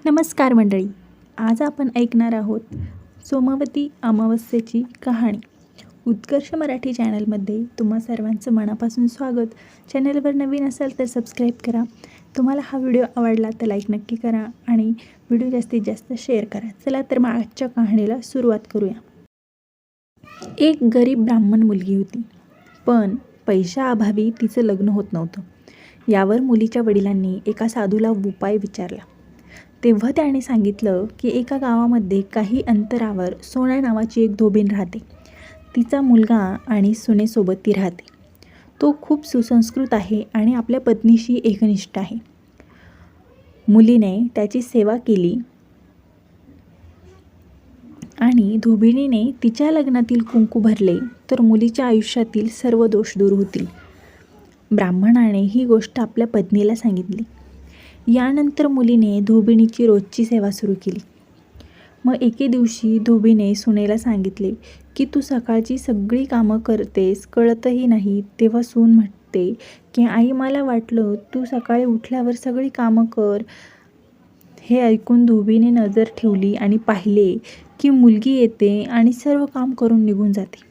नमस्कार मंडळी, आज आपण ऐकणार आहोत सोमवती अमावस्येची कहाणी. उत्कर्ष मराठी चॅनलमध्ये तुम्हा सर्वांचं मनापासून स्वागत. चॅनलवर नवीन असाल तर सबस्क्राईब करा. तुम्हाला हा व्हिडिओ आवडला तर लाईक नक्की करा आणि व्हिडिओ जास्तीत जास्त शेअर करा. चला तर मग आजच्या कहाणीला सुरुवात करूया. एक गरीब ब्राह्मण मुलगी होती, पण पैशाअभावी तिचं लग्न होत नव्हतं. यावर मुलीच्या वडिलांनी एका साधूला उपाय विचारला. तेव्हा त्याने सांगितलं की एका गावामध्ये काही अंतरावर सोन्या नावाची एक धोबीण राहते. तिचा मुलगा आणि सुनेसोबत ती राहते. तो खूप सुसंस्कृत आहे आणि आपल्या पत्नीशी एकनिष्ठ आहे. मुलीने त्याची सेवा केली आणि धोबिणीने तिच्या लग्नातील कुंकू भरले तर मुलीच्या आयुष्यातील सर्व दोष दूर होतील. ब्राह्मणाने ही गोष्ट आपल्या पत्नीला सांगितली. यानंतर मुलीने धोबिणीची रोजची सेवा सुरू केली. मग एके दिवशी धोबीने सुनेला सांगितले की तू सकाळची सगळी कामं करतेस, कळतही नाही. तेव्हा सून म्हणते की आई, मला वाटलं तू सकाळी उठल्यावर सगळी कामं कर. हे ऐकून धोबीने नजर ठेवली आणि पाहिले की मुलगी येते आणि सर्व काम करून निघून जाते.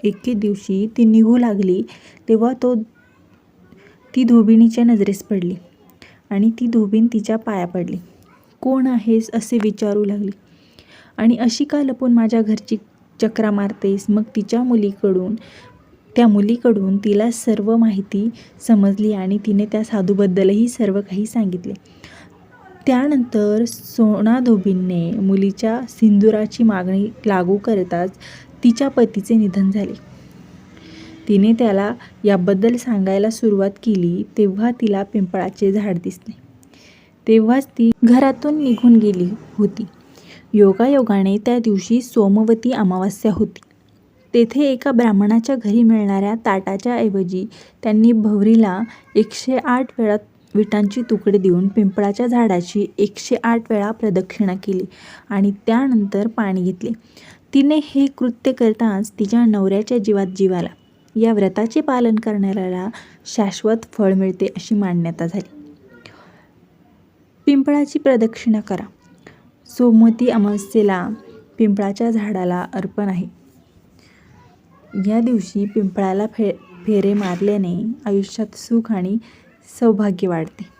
एके दिवशी ती निघू लागली तेव्हा ती धोबिणीच्या नजरेस पडली आणि ती धोबीण तिच्या पाया पडली. कोण आहेस असे विचारू लागली आणि अशी का लपून माझ्या घरची चक्रा मारतेस. मग त्या मुलीकडून तिला सर्व माहिती समजली आणि तिने त्या साधूबद्दलही सर्व काही सांगितले. त्यानंतर सोना धोबींने मुलीच्या सिंदुराची मागणी लागू करताच तिच्या पतीचे निधन झाले. तिने त्याला याबद्दल सांगायला सुरुवात केली तेव्हा तिला पिंपळाचे झाड दिसले. तेव्हाच ती घरातून निघून गेली होती. योगायोगाने त्या दिवशी सोमवती अमावस्या होती. तेथे एका ब्राह्मणाच्या घरी मिळणाऱ्या ताटाच्या ऐवजी त्यांनी भवरीला 108 वेळा विटांची तुकडे देऊन पिंपळाच्या झाडाची 108 वेळा प्रदक्षिणा केली आणि त्यानंतर पाणी घेतले. तिने हे कृत्य करताच तिच्या नवऱ्याच्या जीवात जीव आला. या व्रताचे पालन करणाऱ्याला शाश्वत फळ मिळते अशी मान्यता झाली. पिंपळाची प्रदक्षिणा करा. सोमवती अमावस्येला पिंपळाच्या झाडाला अर्पण आहे. या दिवशी पिंपळाला फेरे मारल्याने आयुष्यात सुख आणि सौभाग्य वाढते.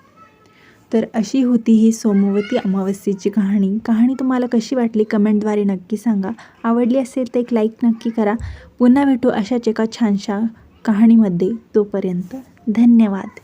तर अशी होती ही सोमवती अमावस्येची कहाणी तुम्हाला कशी वाटली कमेंटद्वारे नक्की सांगा. आवडली असेल तर एक लाईक नक्की करा. पुन्हा भेटू अशाच एका छानशा कहाणीमध्ये. तोपर्यंत धन्यवाद.